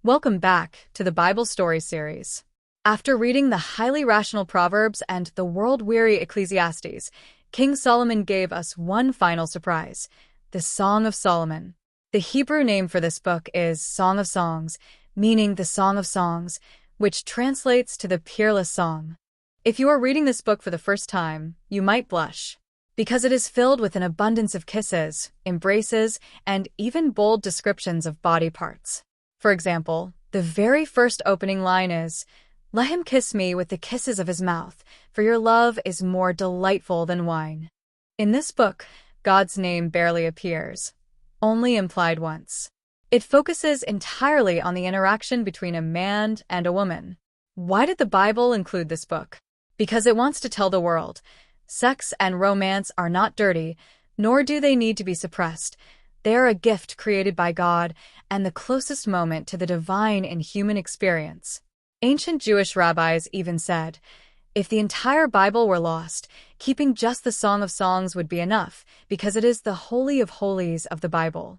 Welcome back to the Bible Story series. After reading the highly rational Proverbs and the world-weary Ecclesiastes, King Solomon gave us one final surprise, the Song of Solomon. The Hebrew name for this book is Song of Songs, meaning the Song of Songs, which translates to the peerless song. If you are reading this book for the first time, you might blush, because it is filled with an abundance of kisses, embraces, and even bold descriptions of body parts. For example, the very first opening line is, "Let him kiss me with the kisses of his mouth, for your love is more delightful than wine." In this book, God's name barely appears, only implied once. It focuses entirely on the interaction between a man and a woman. Why did the Bible include this book? Because it wants to tell the world, sex and romance are not dirty, nor do they need to be suppressed. They are a gift created by God and the closest moment to the divine in human experience. Ancient Jewish rabbis even said, if the entire Bible were lost, keeping just the Song of Songs would be enough, because it is the Holy of Holies of the Bible.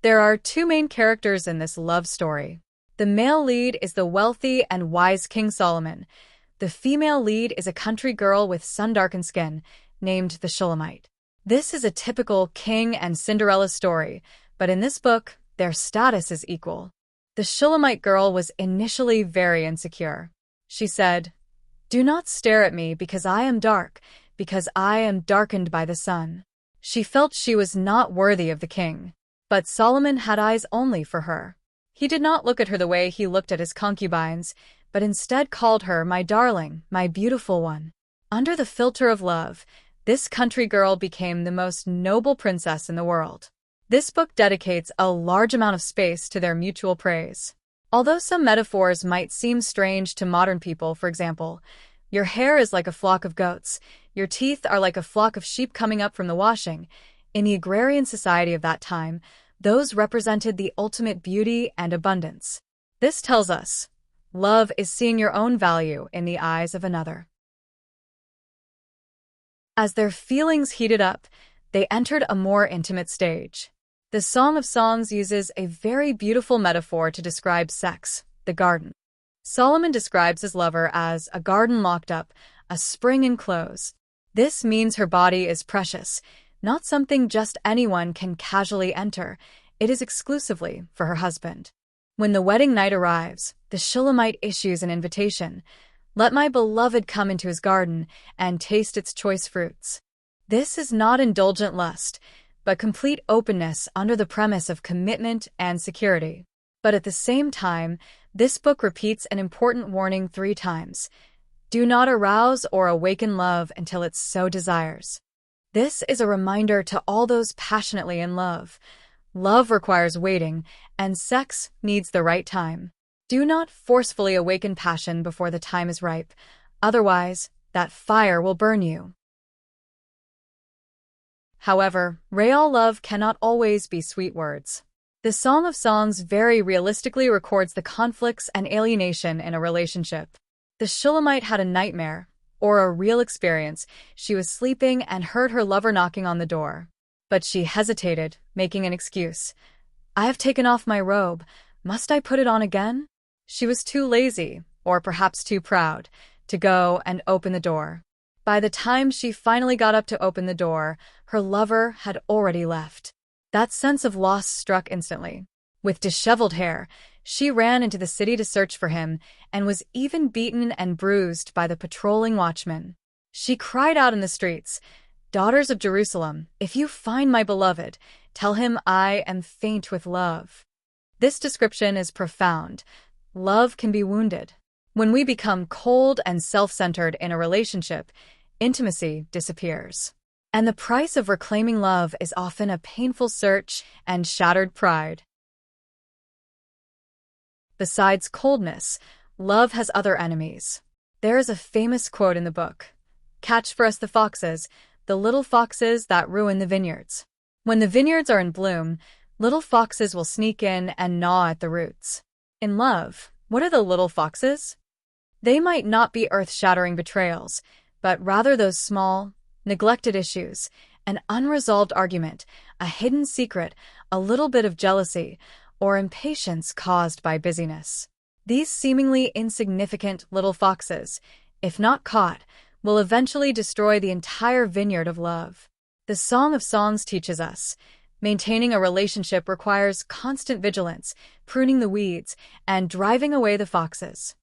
There are two main characters in this love story. The male lead is the wealthy and wise King Solomon. The female lead is a country girl with sun-darkened skin, named the Shulamite. This is a typical King and Cinderella story, but in this book, their status is equal. The Shulamite girl was initially very insecure. She said, "Do not stare at me because I am dark, because I am darkened by the sun." She felt she was not worthy of the king. But Solomon had eyes only for her. He did not look at her the way he looked at his concubines, but instead called her my darling, my beautiful one. Under the filter of love, this country girl became the most noble princess in the world. This book dedicates a large amount of space to their mutual praise. Although some metaphors might seem strange to modern people, for example, your hair is like a flock of goats, your teeth are like a flock of sheep coming up from the washing. In the agrarian society of that time, those represented the ultimate beauty and abundance. This tells us, love is seeing your own value in the eyes of another. As their feelings heated up, they entered a more intimate stage. The Song of Songs uses a very beautiful metaphor to describe sex, the garden. Solomon describes his lover as a garden locked up, a spring enclosed. This means her body is precious, not something just anyone can casually enter. It is exclusively for her husband. When the wedding night arrives, the Shulamite issues an invitation. Let my beloved come into his garden and taste its choice fruits. This is not indulgent lust, but complete openness under the premise of commitment and security. But at the same time, this book repeats an important warning 3 times. Do not arouse or awaken love until it so desires. This is a reminder to all those passionately in love. Love requires waiting, and sex needs the right time. Do not forcefully awaken passion before the time is ripe. Otherwise, that fire will burn you. However, real love cannot always be sweet words. The Song of Songs very realistically records the conflicts and alienation in a relationship. The Shulamite had a nightmare, or a real experience. She was sleeping and heard her lover knocking on the door. But she hesitated, making an excuse. "I have taken off my robe. Must I put it on again?" She was too lazy, or perhaps too proud, to go and open the door. By the time she finally got up to open the door, her lover had already left. That sense of loss struck instantly. With disheveled hair, she ran into the city to search for him and was even beaten and bruised by the patrolling watchmen. She cried out in the streets, "Daughters of Jerusalem, if you find my beloved, tell him I am faint with love." This description is profound. Love can be wounded. When we become cold and self-centered in a relationship, intimacy disappears. And the price of reclaiming love is often a painful search and shattered pride. Besides coldness, love has other enemies. There is a famous quote in the book, "Catch for us the foxes, the little foxes that ruin the vineyards." When the vineyards are in bloom, little foxes will sneak in and gnaw at the roots. In love, what are the little foxes? They might not be earth-shattering betrayals, but rather those small, neglected issues, an unresolved argument, a hidden secret, a little bit of jealousy, or impatience caused by busyness. These seemingly insignificant little foxes, if not caught, will eventually destroy the entire vineyard of love. The Song of Songs teaches us, maintaining a relationship requires constant vigilance, pruning the weeds, and driving away the foxes.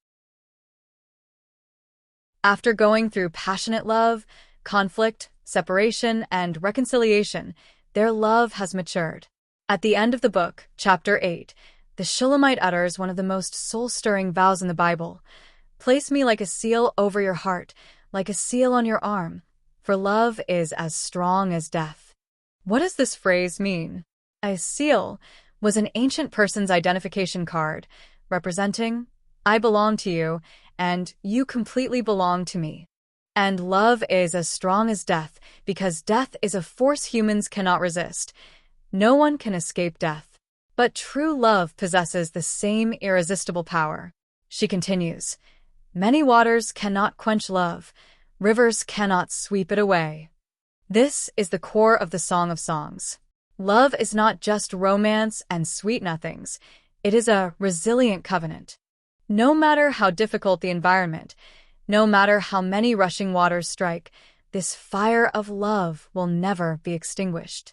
After going through passionate love, conflict, separation, and reconciliation, their love has matured. At the end of the book, chapter 8, the Shulamite utters one of the most soul-stirring vows in the Bible. Place me like a seal over your heart, like a seal on your arm, for love is as strong as death. What does this phrase mean? A seal was an ancient person's identification card, representing, I belong to you, and you completely belong to me. And love is as strong as death, because death is a force humans cannot resist. No one can escape death. But true love possesses the same irresistible power. She continues, many waters cannot quench love, rivers cannot sweep it away. This is the core of the Song of Songs. Love is not just romance and sweet nothings. It is a resilient covenant. No matter how difficult the environment, no matter how many rushing waters strike, this fire of love will never be extinguished.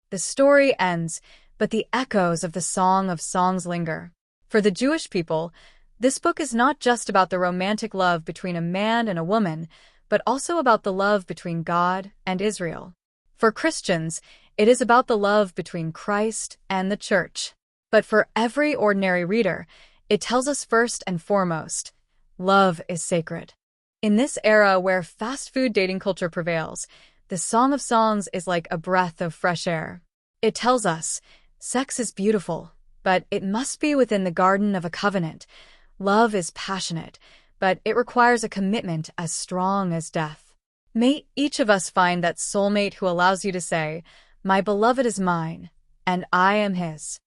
The story ends, but the echoes of the Song of Songs linger. For the Jewish people, this book is not just about the romantic love between a man and a woman, but also about the love between God and Israel. For Christians, it is about the love between Christ and the Church. But for every ordinary reader, it tells us first and foremost, love is sacred. In this era where fast food dating culture prevails, the Song of Songs is like a breath of fresh air. It tells us, sex is beautiful, but it must be within the garden of a covenant. Love is passionate, but it requires a commitment as strong as death. May each of us find that soulmate who allows you to say, my beloved is mine, and I am his.